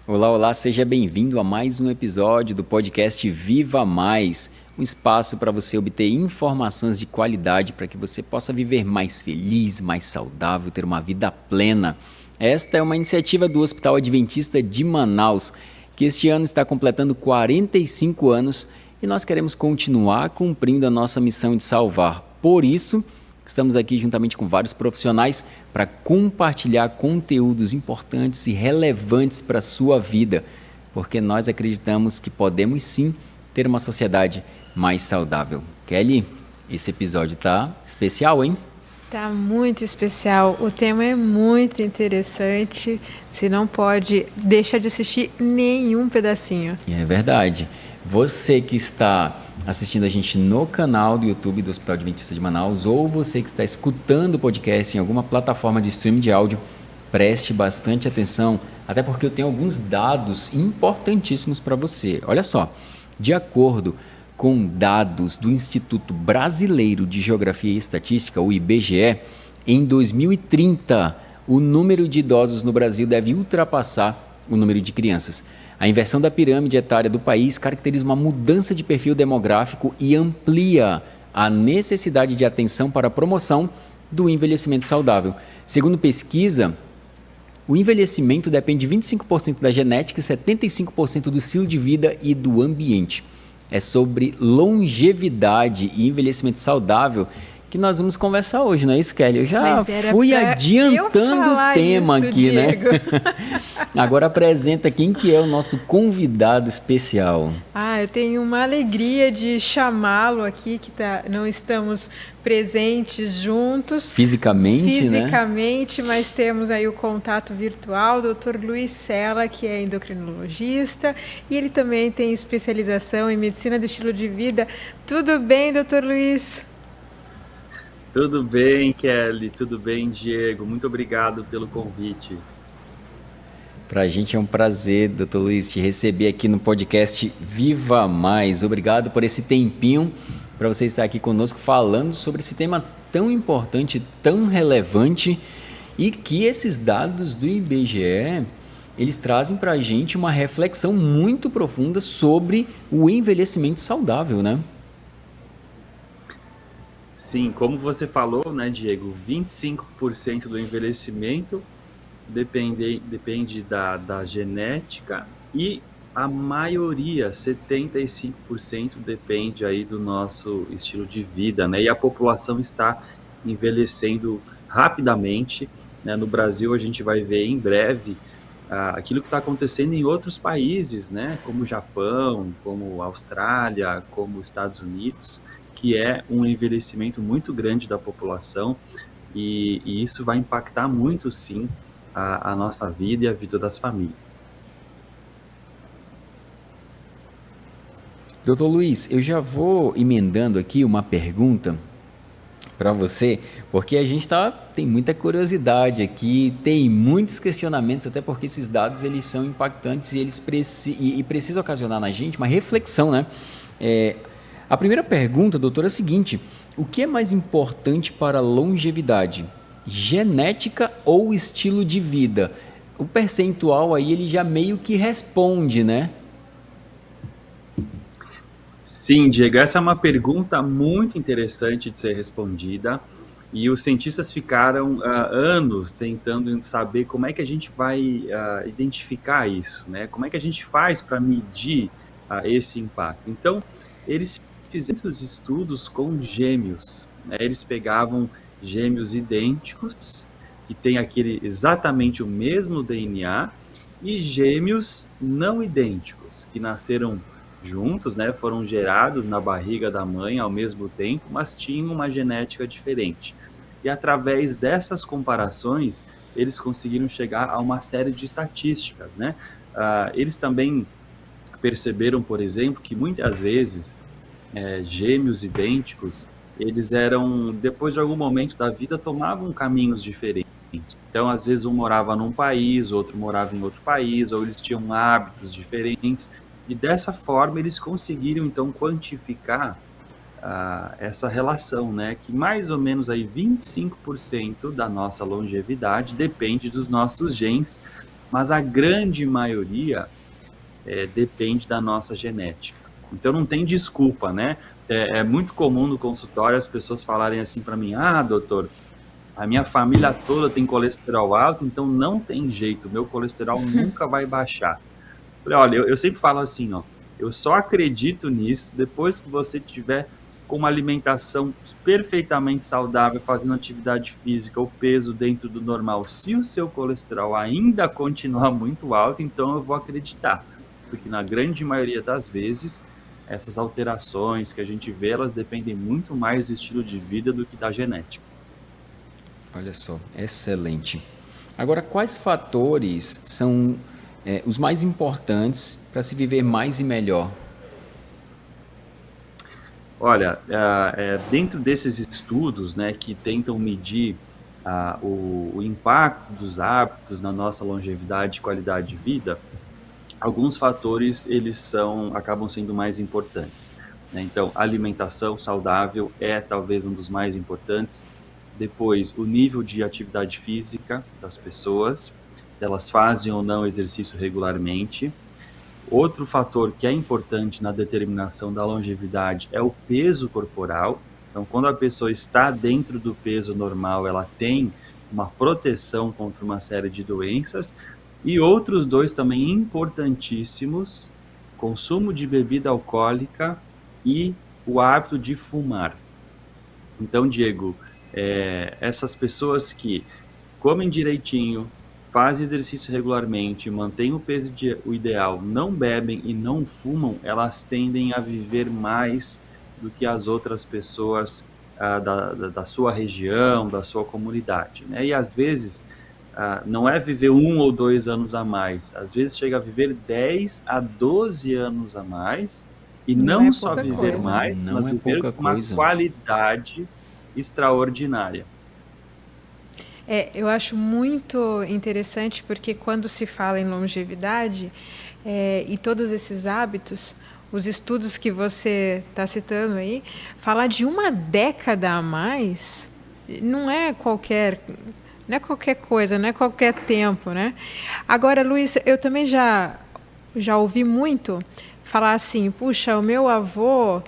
Olá, olá, seja bem-vindo a mais um episódio do podcast Viva Mais, um espaço para você obter informações de qualidade para que você possa viver mais feliz, mais saudável, ter uma vida plena. Esta é uma iniciativa do Hospital Adventista de Manaus, que este ano está completando 45 anos e nós queremos continuar cumprindo a nossa missão de salvar. Por isso, estamos aqui juntamente com vários profissionais para compartilhar conteúdos importantes e relevantes para a sua vida, porque nós acreditamos que podemos sim ter uma sociedade mais saudável. Kelly, esse episódio tá especial, hein? Tá muito especial. O tema é muito interessante. Você não pode deixar de assistir nenhum pedacinho. É verdade. Você que está assistindo a gente no canal do YouTube do Hospital Adventista de Manaus ou você que está escutando o podcast em alguma plataforma de streaming de áudio, preste bastante atenção, até porque eu tenho alguns dados importantíssimos para você. Olha só, de acordo com dados do Instituto Brasileiro de Geografia e Estatística, o IBGE, em 2030, o número de idosos no Brasil deve ultrapassar o número de crianças. A inversão da pirâmide etária do país caracteriza uma mudança de perfil demográfico e amplia a necessidade de atenção para a promoção do envelhecimento saudável. Segundo pesquisa, o envelhecimento depende de 25% da genética e 75% do estilo de vida e do ambiente. É sobre longevidade e envelhecimento saudável que nós vamos conversar hoje, não é isso, Kelly? Eu já fui adiantando o tema isso, aqui, Diego. né? Agora apresenta quem que é o nosso convidado especial. Eu tenho uma alegria de chamá-lo aqui, que não estamos presentes juntos. Fisicamente, mas temos aí o contato virtual, Dr. Luiz Sela, que é endocrinologista, e ele também tem especialização em medicina do estilo de vida. Tudo bem, Dr. Luiz? Tudo bem, Kelly, tudo bem, Diego, muito obrigado pelo convite. Para a gente é um prazer, Dr. Luiz, te receber aqui no podcast Viva Mais. Obrigado por esse tempinho para você estar aqui conosco falando sobre esse tema tão importante, tão relevante e que esses dados do IBGE, eles trazem para a gente uma reflexão muito profunda sobre o envelhecimento saudável, né? Sim, como você falou, né, Diego, 25% do envelhecimento depende da genética e a maioria, 75%, depende aí do nosso estilo de vida, né? E a população está envelhecendo rapidamente, né? No Brasil, a gente vai ver em breve aquilo que está acontecendo em outros países, né? Como o Japão, como a Austrália, como os Estados Unidos, que é um envelhecimento muito grande da população e isso vai impactar muito, sim, a nossa vida e a vida das famílias. Doutor Luiz, eu já vou emendando aqui uma pergunta para você, porque a gente tem muita curiosidade aqui, tem muitos questionamentos, até porque esses dados eles são impactantes e eles precisam ocasionar na gente uma reflexão, né? A primeira pergunta, doutor, é a seguinte: o que é mais importante para a longevidade? Genética ou estilo de vida? O percentual aí ele já meio que responde, né? Sim, Diego, essa é uma pergunta muito interessante de ser respondida e os cientistas ficaram anos tentando saber como é que a gente vai identificar isso, né? Como é que a gente faz para medir esse impacto. Então, eles fizeram os estudos com gêmeos, né? Eles pegavam gêmeos idênticos, que têm exatamente o mesmo DNA, e gêmeos não idênticos, que nasceram juntos, né, foram gerados na barriga da mãe ao mesmo tempo, mas tinham uma genética diferente. E através dessas comparações, eles conseguiram chegar a uma série de estatísticas, né? Eles também perceberam, por exemplo, que muitas vezes gêmeos idênticos, eles depois de algum momento da vida, tomavam caminhos diferentes. Então, às vezes, um morava num país, outro morava em outro país, ou eles tinham hábitos diferentes. E dessa forma eles conseguiram então quantificar essa relação, né? Que mais ou menos aí 25% da nossa longevidade depende dos nossos genes mas a grande maioria depende da nossa genética. Então não tem desculpa, né? É muito comum no consultório as pessoas falarem assim para mim: ah, doutor, a minha família toda tem colesterol alto, então não tem jeito, meu colesterol nunca vai baixar. Falei, olha, eu sempre falo assim, ó, eu só acredito nisso depois que você tiver com uma alimentação perfeitamente saudável, fazendo atividade física, o peso dentro do normal. Se o seu colesterol ainda continuar muito alto, então eu vou acreditar, porque na grande maioria das vezes, essas alterações que a gente vê, elas dependem muito mais do estilo de vida do que da genética. Olha só, excelente. Agora, quais fatores são os mais importantes para se viver mais e melhor? Olha, dentro desses estudos, né, que tentam medir o impacto dos hábitos na nossa longevidade e qualidade de vida, alguns fatores acabam sendo mais importantes, né? Então, alimentação saudável é talvez um dos mais importantes. Depois, o nível de atividade física das pessoas, se elas fazem ou não exercício regularmente. Outro fator que é importante na determinação da longevidade é o peso corporal. Então, quando a pessoa está dentro do peso normal, ela tem uma proteção contra uma série de doenças. E outros dois também importantíssimos: consumo de bebida alcoólica e o hábito de fumar. Então, Diego, essas pessoas que comem direitinho, fazem exercício regularmente, mantêm o peso o ideal, não bebem e não fumam, elas tendem a viver mais do que as outras pessoas da sua região, da sua comunidade, né? E às vezes não é viver 1 ou 2 anos a mais, às vezes chega a viver 10 a 12 anos a mais, e Não é não só pouca viver coisa. mais, Não mas é viver pouca com uma coisa. qualidade extraordinária. Eu acho muito interessante porque quando se fala em longevidade e todos esses hábitos, os estudos que você está citando aí, falar de uma década a mais não é qualquer coisa, não é qualquer tempo, né? Agora, Luiz, eu também já ouvi muito falar assim, puxa, o meu avô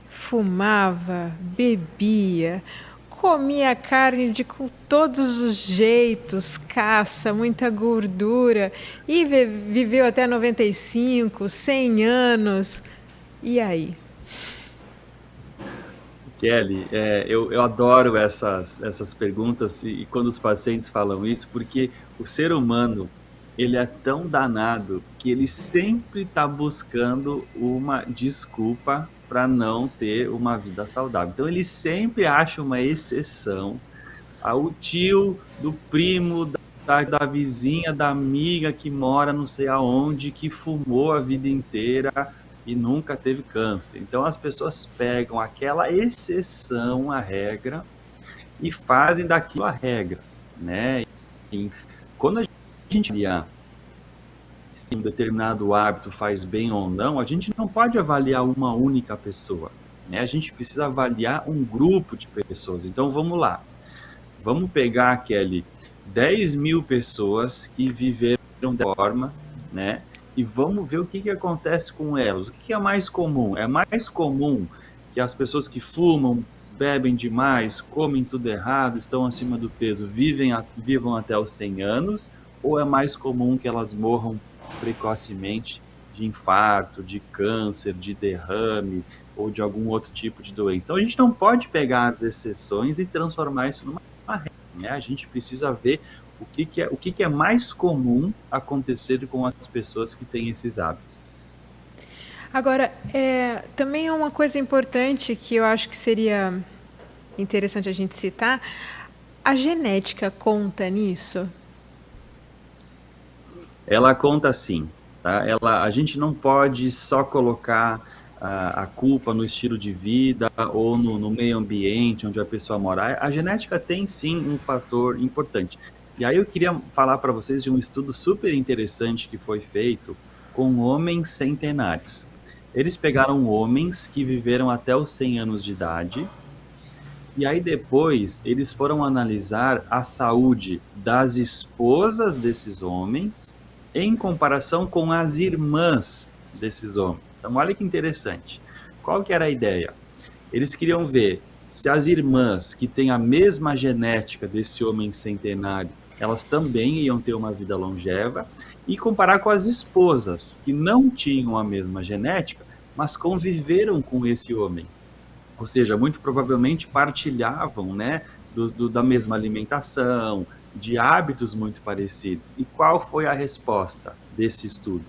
fumava, bebia, comia carne de todos os jeitos, caça, muita gordura, e viveu até 95, 100 anos. E aí? Kelly, eu adoro essas perguntas e quando os pacientes falam isso, porque o ser humano, ele é tão danado que ele sempre está buscando uma desculpa para não ter uma vida saudável. Então, ele sempre acha uma exceção. O tio do primo, da vizinha, da amiga que mora não sei aonde, que fumou a vida inteira e nunca teve câncer. Então as pessoas pegam aquela exceção à regra e fazem daquilo a regra, né? E quando a gente avaliar se um determinado hábito faz bem ou não, a gente não pode avaliar uma única pessoa, né? A gente precisa avaliar um grupo de pessoas. Então vamos lá. Vamos pegar, Kelly, 10 mil pessoas que viveram dessa forma, né? E vamos ver o que acontece com elas. O que é mais comum? É mais comum que as pessoas que fumam, bebem demais, comem tudo errado, estão acima do peso, vivam até os 100 anos? Ou é mais comum que elas morram precocemente de infarto, de câncer, de derrame ou de algum outro tipo de doença? Então a gente não pode pegar as exceções e transformar isso numa regra, né? A gente precisa ver o que é mais comum acontecer com as pessoas que têm esses hábitos. Agora, também é uma coisa importante que eu acho que seria interessante a gente citar, a genética conta nisso? Ela conta sim, tá? A gente não pode só colocar a culpa no estilo de vida ou no meio ambiente onde a pessoa mora. A genética tem sim um fator importante. E aí eu queria falar para vocês de um estudo super interessante que foi feito com homens centenários. Eles pegaram homens que viveram até os 100 anos de idade, e aí depois eles foram analisar a saúde das esposas desses homens em comparação com as irmãs desses homens. Então, olha que interessante. Qual que era a ideia? Eles queriam ver se as irmãs que têm a mesma genética desse homem centenário, elas também iam ter uma vida longeva, e comparar com as esposas, que não tinham a mesma genética, mas conviveram com esse homem. Ou seja, muito provavelmente partilhavam, né, da mesma alimentação, de hábitos muito parecidos. E qual foi a resposta desse estudo?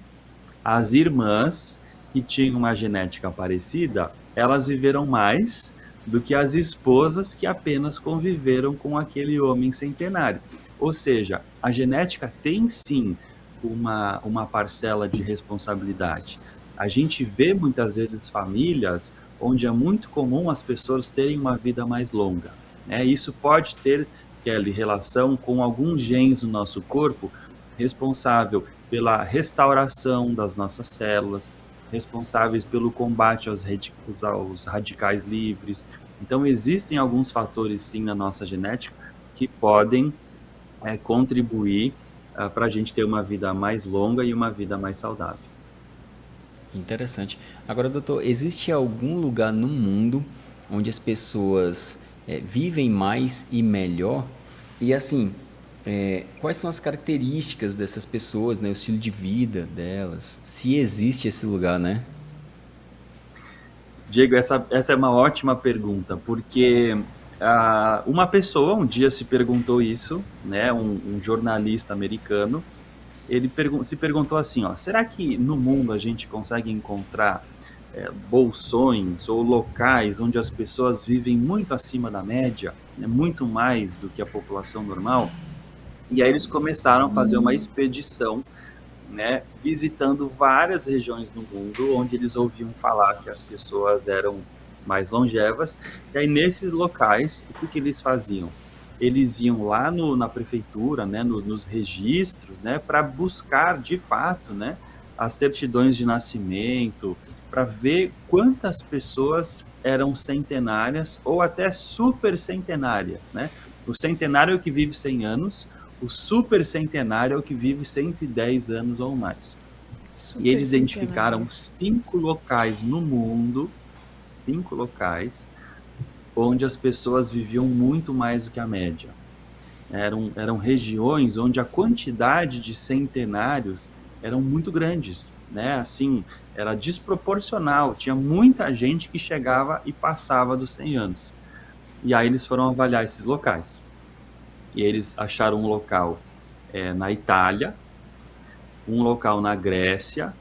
As irmãs que tinham uma genética parecida, elas viveram mais do que as esposas que apenas conviveram com aquele homem centenário. Ou seja, a genética tem sim uma parcela de responsabilidade. A gente vê muitas vezes famílias onde é muito comum as pessoas terem uma vida mais longa, né? Isso pode ter, Kelly, relação com alguns genes no nosso corpo responsável pela restauração das nossas células, responsáveis pelo combate aos radicais livres. Então, existem alguns fatores, sim, na nossa genética que podem contribuir para a gente ter uma vida mais longa e uma vida mais saudável. Interessante. Agora, doutor, existe algum lugar no mundo onde as pessoas vivem mais e melhor? E assim, quais são as características dessas pessoas, né? O estilo de vida delas? Se existe esse lugar, né? Diego, essa é uma ótima pergunta, porque uma pessoa um dia se perguntou isso, né? Um jornalista americano, ele se perguntou assim, ó, será que no mundo a gente consegue encontrar bolsões ou locais onde as pessoas vivem muito acima da média, né, muito mais do que a população normal? E aí eles começaram a fazer uma expedição, né, visitando várias regiões no mundo onde eles ouviam falar que as pessoas eram mais longevas. E aí nesses locais, o que eles faziam? Eles iam lá na prefeitura, né, nos registros, né, para buscar de fato, né, as certidões de nascimento, para ver quantas pessoas eram centenárias ou até super centenárias, né? O centenário é o que vive 100 anos, o super centenário é o que vive 110 anos ou mais. E Super eles centenário. identificaram 5 locais no mundo, 5 locais, onde as pessoas viviam muito mais do que a média. Eram regiões onde a quantidade de centenários eram muito grandes, né? Assim, era desproporcional, tinha muita gente que chegava e passava dos 100 anos. E aí eles foram avaliar esses locais. E eles acharam um local na Itália, um local na Grécia,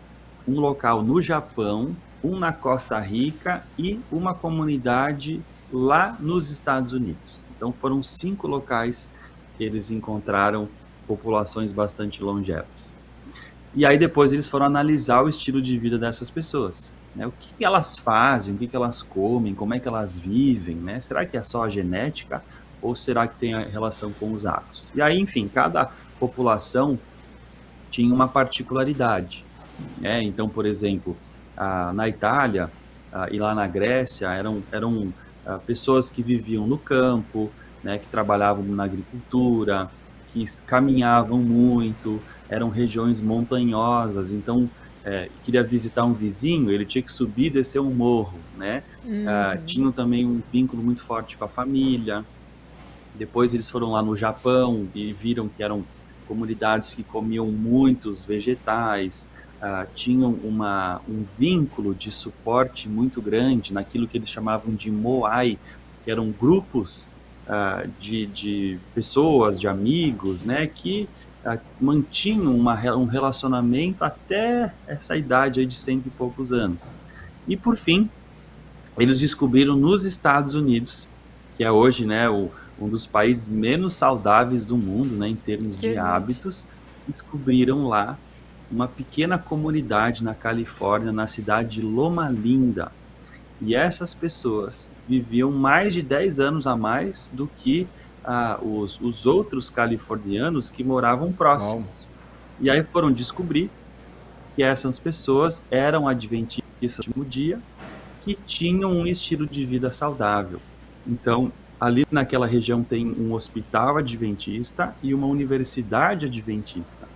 um local no Japão, um na Costa Rica e uma comunidade lá nos Estados Unidos. Então foram 5 locais que eles encontraram populações bastante longevas. E aí depois eles foram analisar o estilo de vida dessas pessoas, né? O que elas fazem, o que elas comem, como é que elas vivem, né? Será que é só a genética ou será que tem a relação com os hábitos? E aí, enfim, cada população tinha uma particularidade, né? Então, por exemplo, na Itália e lá na Grécia eram pessoas que viviam no campo, né, que trabalhavam na agricultura, que caminhavam muito, eram regiões montanhosas, então queria visitar um vizinho, ele tinha que subir e descer um morro, né? Tinham também um vínculo muito forte com a família. Depois eles foram lá no Japão e viram que eram comunidades que comiam muitos vegetais, tinham um vínculo de suporte muito grande naquilo que eles chamavam de moai, que eram grupos de pessoas, de amigos, né, que mantinham um relacionamento até essa idade aí de 100 e poucos anos. E por fim, eles descobriram nos Estados Unidos, que é hoje, né, um dos países menos saudáveis do mundo, né, em termos de Verdade. hábitos, descobriram lá uma pequena comunidade na Califórnia, na cidade de Loma Linda. E essas pessoas viviam mais de 10 anos a mais do que os outros californianos que moravam Uau, próximos. E aí foram descobrir que essas pessoas eram adventistas do último dia, que tinham um estilo de vida saudável. Então, ali naquela região tem um hospital adventista e uma universidade adventista.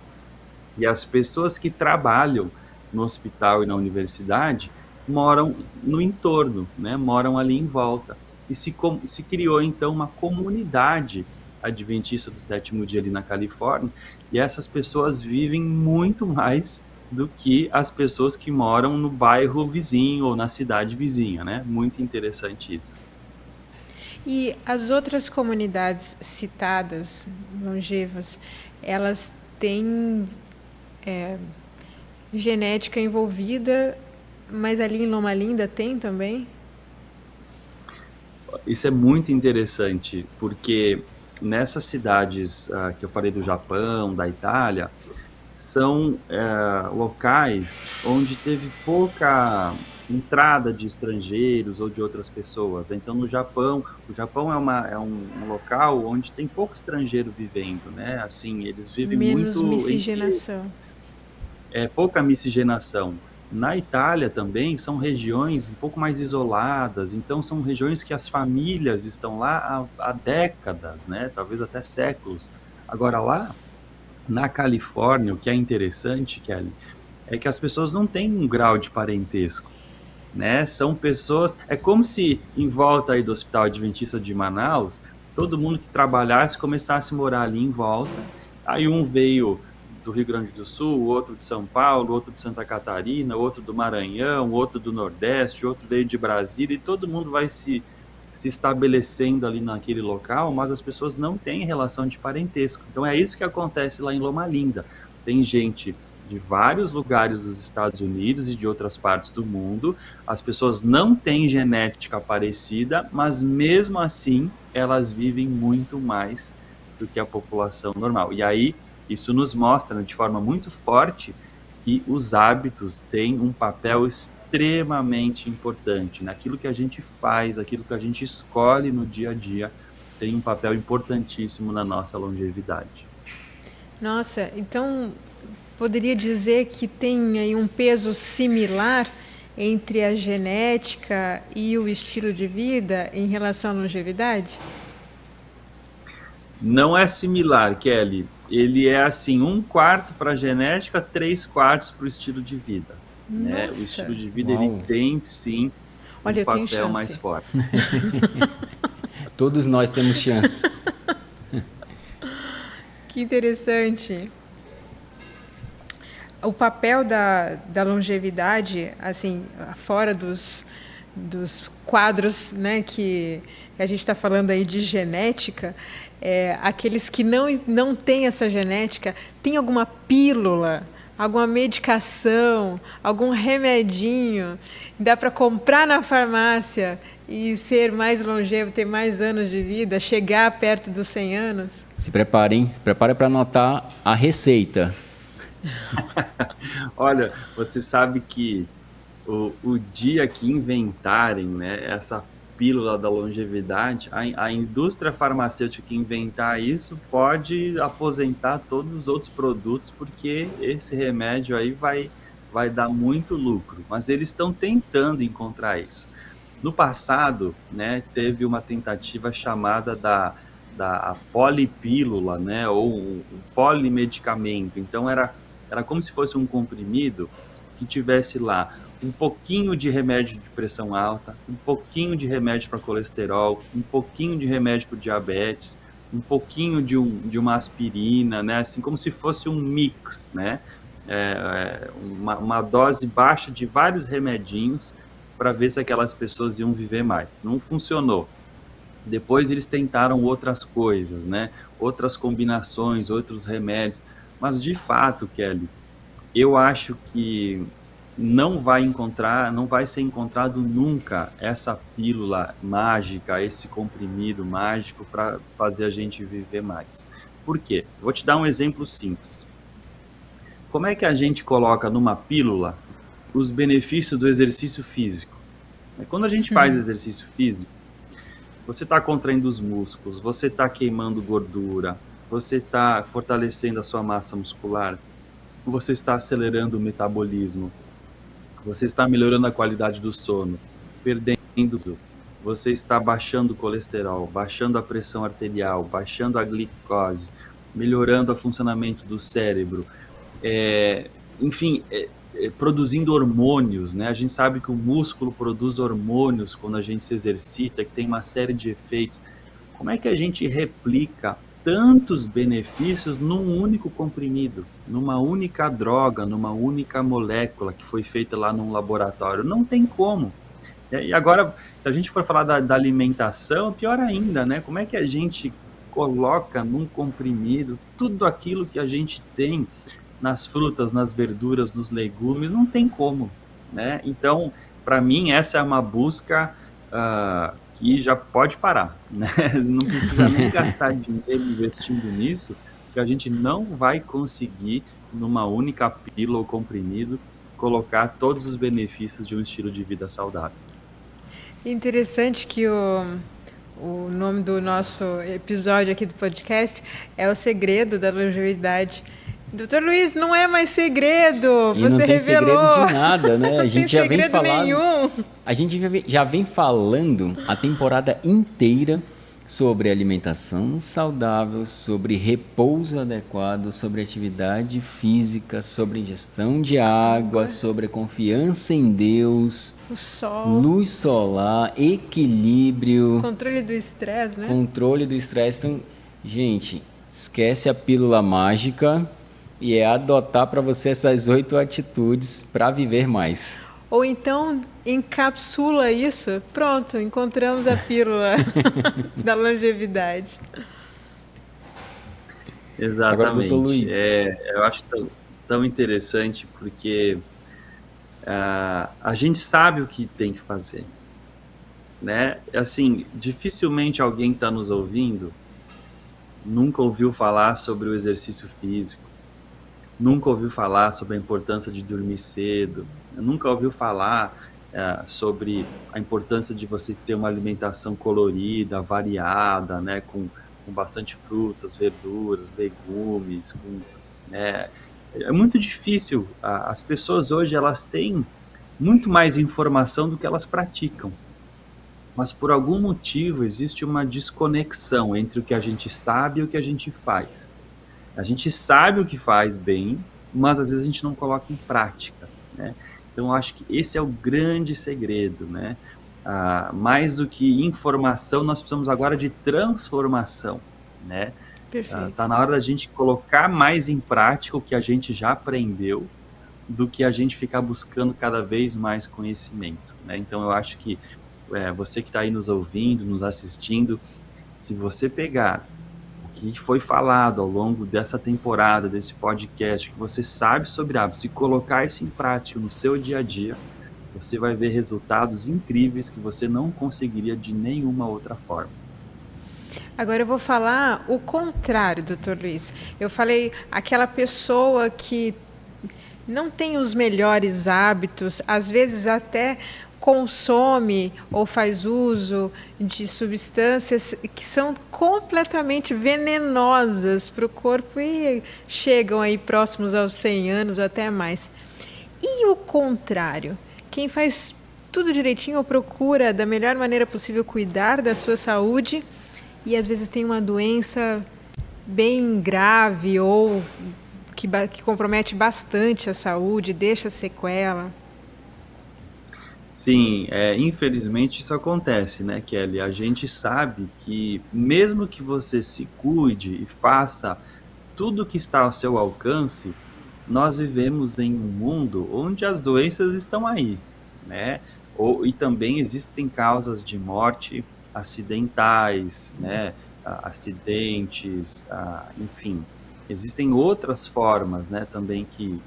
E as pessoas que trabalham no hospital e na universidade moram no entorno, né? Moram ali em volta. E se criou, então, uma comunidade adventista do sétimo dia ali na Califórnia, e essas pessoas vivem muito mais do que as pessoas que moram no bairro vizinho ou na cidade vizinha, né? Muito interessante isso. E as outras comunidades citadas, longevas, elas têm genética envolvida, mas ali em Loma Linda tem também? Isso é muito interessante, porque nessas cidades que eu falei do Japão, da Itália, são locais onde teve pouca entrada de estrangeiros ou de outras pessoas. Então, no Japão, o Japão é um local onde tem pouco estrangeiro vivendo, né? Assim, eles vivem Menos muito entre miscigenação. pouca miscigenação. Na Itália também são regiões um pouco mais isoladas, então são regiões que as famílias estão lá há décadas, né? Talvez até séculos. Agora lá na Califórnia, o que é interessante, Kelly, é que as pessoas não têm um grau de parentesco, né? São pessoas. É como se em volta aí do Hospital Adventista de Manaus, todo mundo que trabalhasse começasse a morar ali em volta. Aí um veio do Rio Grande do Sul, outro de São Paulo, outro de Santa Catarina, outro do Maranhão, outro do Nordeste, outro veio de Brasília, e todo mundo vai se estabelecendo ali naquele local, mas as pessoas não têm relação de parentesco. Então é isso que acontece lá em Loma Linda. Tem gente de vários lugares dos Estados Unidos e de outras partes do mundo. As pessoas não têm genética parecida, mas mesmo assim elas vivem muito mais do que a população normal. E aí isso nos mostra de forma muito forte que os hábitos têm um papel extremamente importante naquilo que a gente faz, aquilo que a gente escolhe no dia a dia, tem um papel importantíssimo na nossa longevidade. Nossa, então poderia dizer que tem aí um peso similar entre a genética e o estilo de vida em relação à longevidade? Não é similar, Kelly. Ele é assim, 1/4 para a genética, 3/4 para o estilo de vida, né? O estilo Nossa, de vida ele Uau! tem sim um olha, eu tenho papel mais chance. forte. Todos nós temos chances. Que interessante. O papel da longevidade, assim, fora dos quadros, né, que a gente está falando aí de genética, aqueles que não têm essa genética, tem alguma pílula, alguma medicação, algum remedinho, dá para comprar na farmácia e ser mais longevo, ter mais anos de vida, chegar perto dos 100 anos? Se preparem, se prepare para anotar a receita. Olha, você sabe que o dia que inventarem, né, essa pílula da longevidade, a indústria farmacêutica que inventar isso pode aposentar todos os outros produtos, porque esse remédio aí vai dar muito lucro. Mas eles estão tentando encontrar isso. No passado, né, teve uma tentativa chamada da polipílula, né, ou um polimedicamento. Então era como se fosse um comprimido que tivesse lá um pouquinho de remédio de pressão alta, um pouquinho de remédio para colesterol, um pouquinho de remédio para diabetes, um pouquinho de uma aspirina, né, assim como se fosse um mix, né, uma dose baixa de vários remedinhos para ver se aquelas pessoas iam viver mais. Não funcionou. Depois eles tentaram outras coisas, né? Outras combinações, outros remédios. Mas de fato, Kelly, eu acho que não vai ser encontrado nunca essa pílula mágica, esse comprimido mágico para fazer a gente viver mais. Por quê? Vou te dar um exemplo simples. Como é que a gente coloca numa pílula os benefícios do exercício físico? Quando a gente faz exercício físico, você está contraindo os músculos, você está queimando gordura, você está fortalecendo a sua massa muscular, você está acelerando o metabolismo, você está melhorando a qualidade do sono, perdendo peso, você está baixando o colesterol, baixando a pressão arterial, baixando a glicose, melhorando o funcionamento do cérebro. é, enfim, produzindo hormônios, né? A gente sabe que o músculo produz hormônios quando a gente se exercita, que tem uma série de efeitos. Como é que a gente replica tantos benefícios num único comprimido, numa única droga, numa única molécula que foi feita lá num laboratório? Não tem como. E agora, se a gente for falar da alimentação, pior ainda, né? Como é que a gente coloca num comprimido tudo aquilo que a gente tem nas frutas, nas verduras, nos legumes? Não tem como, né? Então, para mim, essa é uma busca que já pode parar, né? Não precisa nem gastar dinheiro investindo nisso, porque a gente não vai conseguir, numa única pílula ou comprimido, colocar todos os benefícios de um estilo de vida saudável. Interessante que o nome do nosso episódio aqui do podcast é O Segredo da Longevidade. Doutor Luiz, não é mais segredo, E não você tem revelou. segredo de nada, né? A Não tem gente já vem segredo falando, nenhum. a gente já vem falando a temporada inteira sobre alimentação saudável, sobre repouso adequado, sobre atividade física, sobre ingestão de água, sobre confiança em Deus, O sol, luz solar, equilíbrio, controle do estresse, né? controle do estresse. Então, gente, esquece a pílula mágica e é adotar para você essas 8 atitudes para viver mais. Ou então encapsula isso, pronto, encontramos a pílula da longevidade. Agora, doutor Exatamente. Luiz, Eu acho tão interessante porque a gente sabe o que tem que fazer, né? Assim, dificilmente alguém está nos ouvindo nunca ouviu falar sobre o exercício físico, nunca ouviu falar sobre a importância de dormir cedo, nunca ouviu falar sobre a importância de você ter uma alimentação colorida, variada, né, com bastante frutas, verduras, legumes, né, é muito difícil. As pessoas hoje elas têm muito mais informação do que elas praticam. Mas por algum motivo existe uma desconexão entre o que a gente sabe e o que a gente faz. A gente sabe o que faz bem, mas às vezes a gente não coloca em prática, né? Então eu acho que esse é o grande segredo, né? Mais do que informação, nós precisamos agora de transformação, né? Perfeito. Tá na hora da gente colocar mais em prática o que a gente já aprendeu, do que a gente ficar buscando cada vez mais conhecimento, né? Então eu acho que você que está aí nos ouvindo, nos assistindo, se você pegar o que foi falado ao longo dessa temporada, desse podcast, que você sabe sobre hábitos, e colocar isso em prática no seu dia a dia, você vai ver resultados incríveis que você não conseguiria de nenhuma outra forma. Agora eu vou falar o contrário, doutor Luiz. Eu falei aquela pessoa que não tem os melhores hábitos, às vezes até consome ou faz uso de substâncias que são completamente venenosas para o corpo e chegam aí próximos aos 100 anos ou até mais. E o contrário, quem faz tudo direitinho ou procura da melhor maneira possível cuidar da sua saúde e às vezes tem uma doença bem grave ou que compromete bastante a saúde, deixa sequela. Sim, infelizmente isso acontece, né, Kelly? A gente sabe que mesmo que você se cuide e faça tudo que está ao seu alcance, nós vivemos em um mundo onde as doenças estão aí, né? E também existem causas de morte acidentais, né? Acidentes, enfim, existem outras formas, né, também que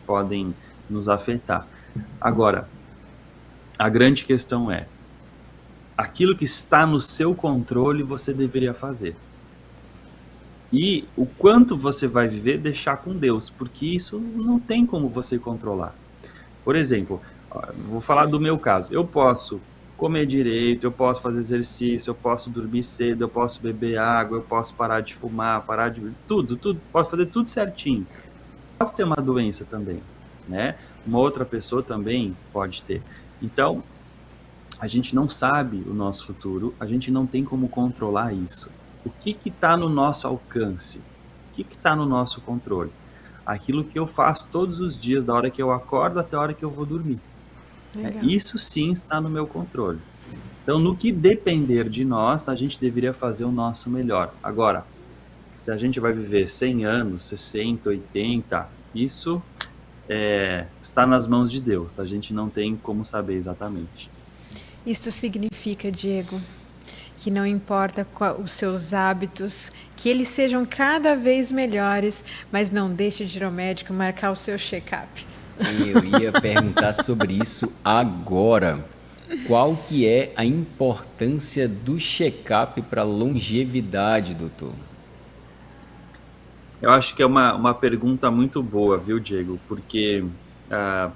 podem nos afetar. Agora, a grande questão é, aquilo que está no seu controle você deveria fazer. E o quanto você vai viver, deixar com Deus, porque isso não tem como você controlar. Por exemplo, vou falar do meu caso. Eu posso comer direito, eu posso fazer exercício, eu posso dormir cedo, eu posso beber água, eu posso parar de fumar, parar de... Tudo, posso fazer tudo certinho. Posso ter uma doença também, né? Uma outra pessoa também pode ter. Então, a gente não sabe o nosso futuro, a gente não tem como controlar isso. O que está no nosso alcance? O que está no nosso controle? aquilo que eu faço todos os dias, da hora que eu acordo até a hora que eu vou dormir. Legal. Isso sim está no meu controle. Então, no que depender de nós, a gente deveria fazer o nosso melhor. Agora, se a gente vai viver 100 anos, 60, 80, isso está nas mãos de Deus. A gente não tem como saber exatamente. Isso significa, Diego, que não importa os seus hábitos, que eles sejam cada vez melhores, mas não deixe de ir ao médico marcar o seu check-up. Eu ia perguntar sobre isso agora. Qual que é a importância do check-up para a longevidade, doutor? Eu acho que é uma pergunta muito boa, viu, Diego? Porque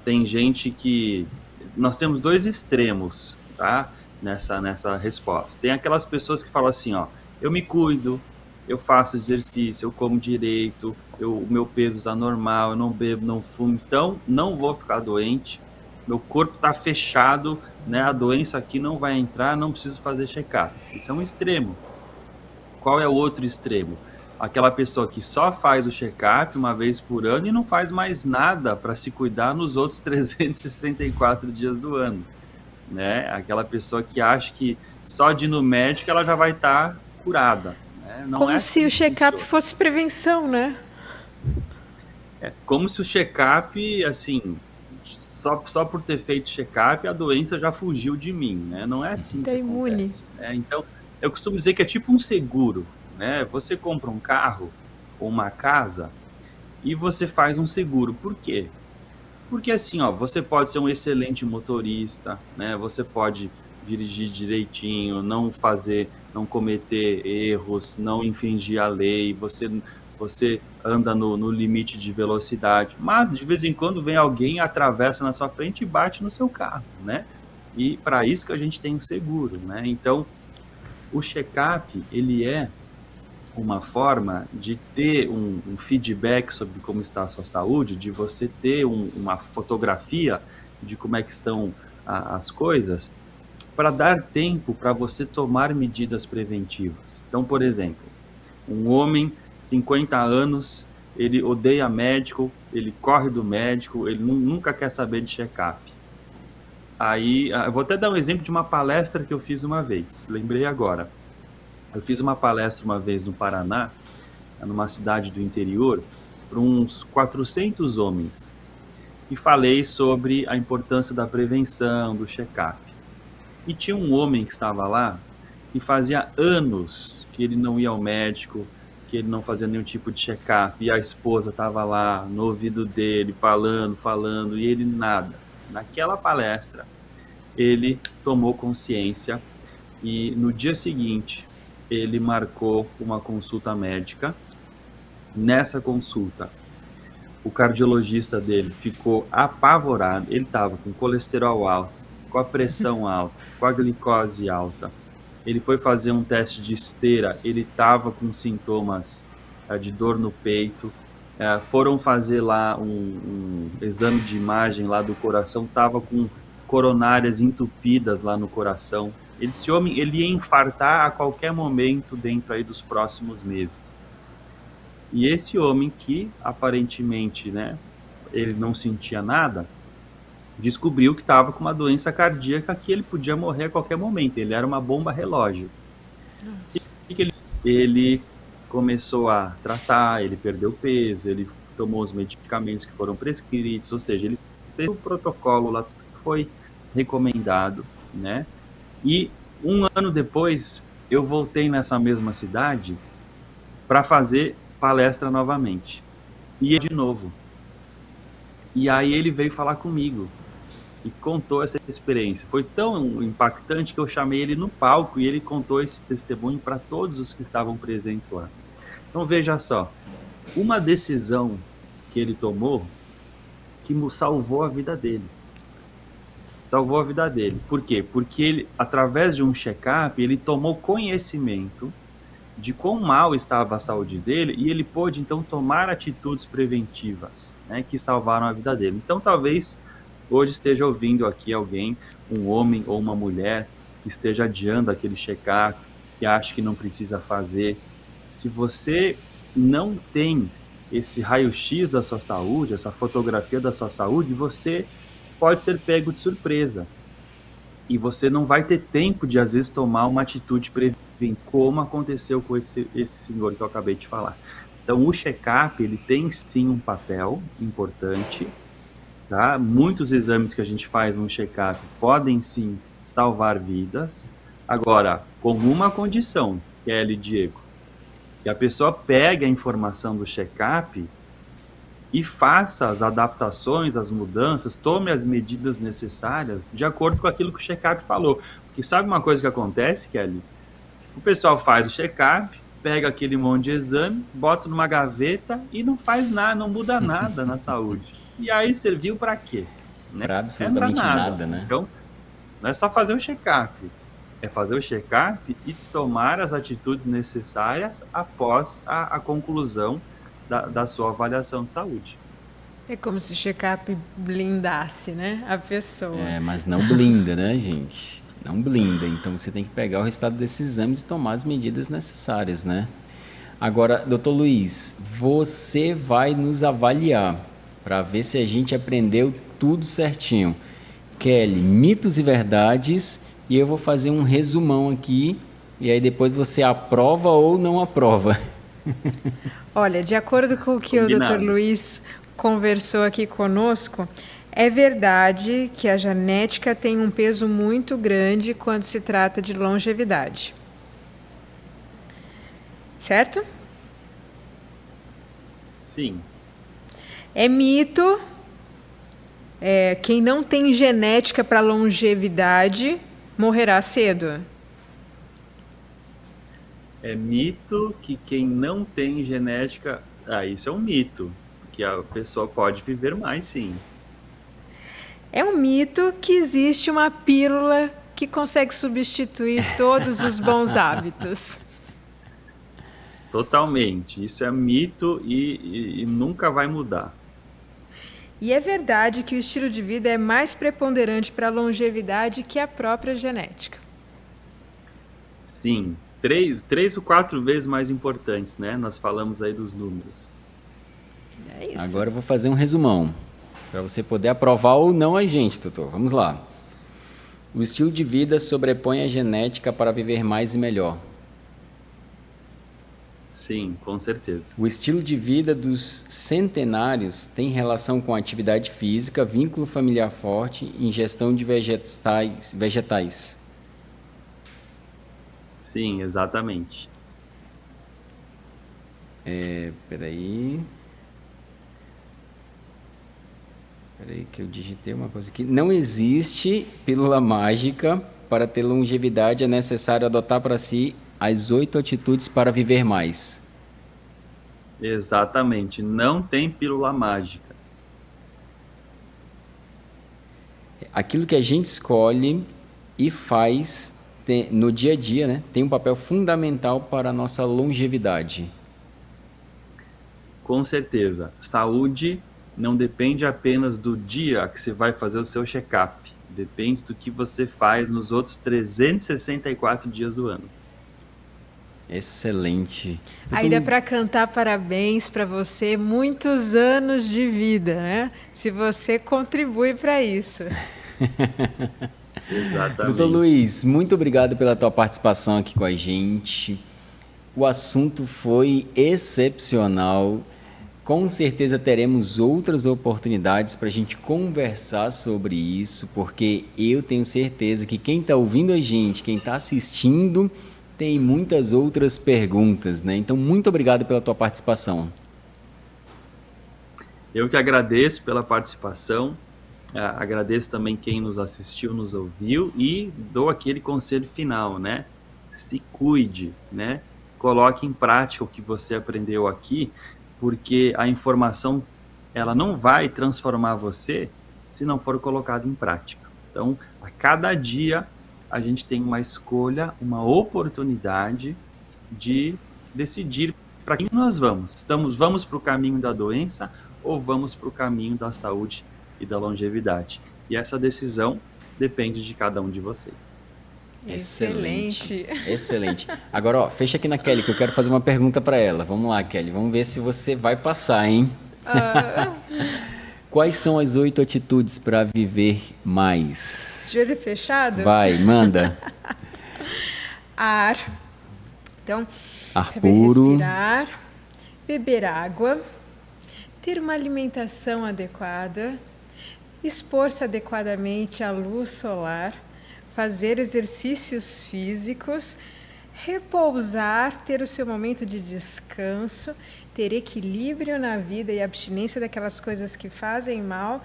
tem gente que. Nós temos dois extremos, tá? Nessa resposta. Tem aquelas pessoas que falam assim, ó, eu me cuido, eu faço exercício, eu como direito, o meu peso está normal, eu não bebo, não fumo, então não vou ficar doente, meu corpo está fechado, né? A doença aqui não vai entrar, não preciso fazer check-up. Isso é um extremo. Qual é o outro extremo? Aquela pessoa que só faz o check-up uma vez por ano e não faz mais nada para se cuidar nos outros 364 dias do ano, né? Aquela pessoa que acha que só de ir no médico ela já vai estar curada, né? Não Como é se assim o que check-up funciona. fosse prevenção, né? É como se o check-up, assim, só por ter feito check-up a doença já fugiu de mim, né? Não é assim Tá que imune. acontece, né? Então, eu costumo dizer que é tipo um seguro, né? Você compra um carro ou uma casa e você faz um seguro. Por quê? Porque assim, ó, você pode ser um excelente motorista, né? Você pode dirigir direitinho, não cometer erros, não infringir a lei, você anda no limite de velocidade, mas de vez em quando vem alguém, atravessa na sua frente e bate no seu carro, né? E para isso que a gente tem o seguro, né? Então, o check-up, ele é uma forma de ter um feedback sobre como está a sua saúde, de você ter uma fotografia de como é que estão as coisas, para dar tempo para você tomar medidas preventivas. Então, por exemplo, um homem, 50 anos, ele odeia médico, ele corre do médico, ele nunca quer saber de check-up. Aí, eu vou até dar um exemplo de uma palestra que eu fiz uma vez, lembrei agora. Eu fiz uma palestra uma vez no Paraná, numa cidade do interior, para uns 400 homens. E falei sobre a importância da prevenção, do check-up. E tinha um homem que estava lá que fazia anos que ele não ia ao médico, que ele não fazia nenhum tipo de check-up, e a esposa estava lá no ouvido dele, falando, falando, e ele nada. Naquela palestra, ele tomou consciência e no dia seguinte ele marcou uma consulta médica. Nessa consulta, o cardiologista dele ficou apavorado. Ele estava com colesterol alto, com a pressão alta, com a glicose alta. Ele foi fazer um teste de esteira, ele estava com sintomas de dor no peito. Foram fazer lá um exame de imagem lá do coração, estava com coronárias entupidas lá no coração. Esse homem, ele ia infartar a qualquer momento dentro aí dos próximos meses. E esse homem que aparentemente, né, ele não sentia nada, descobriu que estava com uma doença cardíaca que ele podia morrer a qualquer momento. Ele era uma bomba relógio. Nossa. E que ele começou a tratar, ele perdeu peso, ele tomou os medicamentos que foram prescritos, ou seja, ele fez o protocolo lá, tudo que foi recomendado, né? E um ano depois, eu voltei nessa mesma cidade para fazer palestra novamente. E de novo. E aí ele veio falar comigo e contou essa experiência. Foi tão impactante que eu chamei ele no palco e ele contou esse testemunho para todos os que estavam presentes lá. Então veja só, uma decisão que ele tomou que salvou a vida dele. Salvou a vida dele. Por quê? Porque ele, através de um check-up, ele tomou conhecimento de quão mal estava a saúde dele e ele pôde então tomar atitudes preventivas, né, que salvaram a vida dele. Então talvez hoje esteja ouvindo aqui alguém, um homem ou uma mulher que esteja adiando aquele check-up, que acha que não precisa fazer. Se você não tem esse raio-x da sua saúde, essa fotografia da sua saúde, você pode ser pego de surpresa. E você não vai ter tempo de, às vezes, tomar uma atitude preventa, como aconteceu com esse senhor que eu acabei de falar. Então, o check-up, ele tem sim um papel importante, tá? Muitos exames que a gente faz no check-up podem sim salvar vidas. Agora, com uma condição, Kelly e Diego, que a pessoa pegue a informação do check-up e faça as adaptações, as mudanças, tome as medidas necessárias de acordo com aquilo que o check-up falou. Porque sabe uma coisa que acontece, Kelly? O pessoal faz o check-up, pega aquele monte de exame, bota numa gaveta e não faz nada, não muda nada na saúde. E aí serviu para quê? Né? Para Não é absolutamente nada, né? Então, não é só fazer o check-up, é fazer o check-up e tomar as atitudes necessárias após a conclusão da sua avaliação de saúde. É como se o check-up blindasse, né, a pessoa. Mas não blinda, né, gente? Não blinda. Então você tem que pegar o resultado desses exames e tomar as medidas necessárias, né? Agora, doutor Luiz, você vai nos avaliar para ver se a gente aprendeu tudo certinho. Kelly, mitos e verdades, e eu vou fazer um resumão aqui, e aí depois você aprova ou não aprova. Olha, de acordo com o que Combinado. o Dr. Luiz conversou aqui conosco, é verdade que a genética tem um peso muito grande quando se trata de longevidade. Certo? Sim. É mito. Quem não tem genética para longevidade morrerá cedo. É mito que quem não tem genética... isso é um mito, que a pessoa pode viver mais, sim. É um mito que existe uma pílula que consegue substituir todos os bons hábitos. Totalmente. Isso é mito e nunca vai mudar. E é verdade que o estilo de vida é mais preponderante para a longevidade que a própria genética. Sim, 3 ou 4 vezes mais importantes, né? Nós falamos aí dos números. É isso. Agora eu vou fazer um resumão, para você poder aprovar ou não a gente, doutor. Vamos lá. O estilo de vida sobrepõe a genética para viver mais e melhor. Sim, com certeza. O estilo de vida dos centenários tem relação com atividade física, vínculo familiar forte e ingestão de vegetais. Sim, exatamente. Peraí que eu digitei uma coisa aqui. Não existe pílula mágica. Para ter longevidade é necessário adotar para si as 8 atitudes para viver mais. Exatamente. Não tem pílula mágica. Aquilo que a gente escolhe e faz no dia a dia, né, tem um papel fundamental para a nossa longevidade. Com certeza. Saúde não depende apenas do dia que você vai fazer o seu check-up. Depende do que você faz nos outros 364 dias do ano. Excelente. Aí dá para cantar parabéns para você, muitos anos de vida, né? Se você contribui para isso. Exatamente. Doutor Luiz, muito obrigado pela tua participação aqui com a gente. O assunto foi excepcional. Com certeza teremos outras oportunidades para a gente conversar sobre isso, porque eu tenho certeza que quem está ouvindo a gente, quem está assistindo, tem muitas outras perguntas, né? Então, muito obrigado pela tua participação. Eu que agradeço pela participação, agradeço também quem nos assistiu, nos ouviu e dou aquele conselho final, né? Se cuide, né? Coloque em prática o que você aprendeu aqui, porque a informação ela não vai transformar você se não for colocada em prática. Então, a cada dia a gente tem uma escolha, uma oportunidade de decidir para quem nós vamos. Vamos para o caminho da doença ou vamos para o caminho da saúde e da longevidade? E essa decisão depende de cada um de vocês. Excelente. Excelente. Agora, ó, fecha aqui na Kelly, que eu quero fazer uma pergunta para ela. Vamos lá, Kelly. Vamos ver se você vai passar, hein? Quais são as 8 atitudes para viver mais? De olho fechado? Vai, manda. Ar. Então, Ar saber puro. respirar, beber água, ter uma alimentação adequada, expor-se adequadamente à luz solar, fazer exercícios físicos, repousar, ter o seu momento de descanso, ter equilíbrio na vida e abstinência daquelas coisas que fazem mal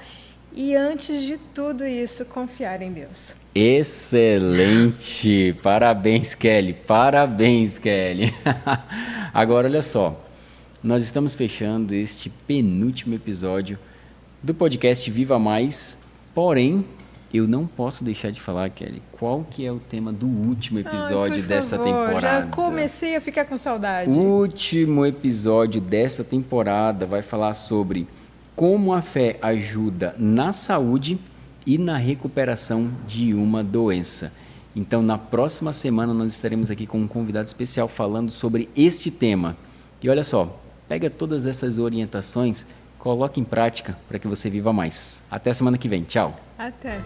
e, antes de tudo isso, confiar em Deus. Excelente! Parabéns, Kelly. Parabéns, Kelly. Agora, olha só. Nós estamos fechando este penúltimo episódio do podcast Viva Mais. Porém, eu não posso deixar de falar, Kelly, qual que é o tema do último episódio dessa temporada? Já comecei a ficar com saudade. O último episódio dessa temporada vai falar sobre como a fé ajuda na saúde e na recuperação de uma doença. Então, na próxima semana, nós estaremos aqui com um convidado especial falando sobre este tema. E olha só, pega todas essas orientações, coloque em prática para que você viva mais. Até a semana que vem. Tchau. Até.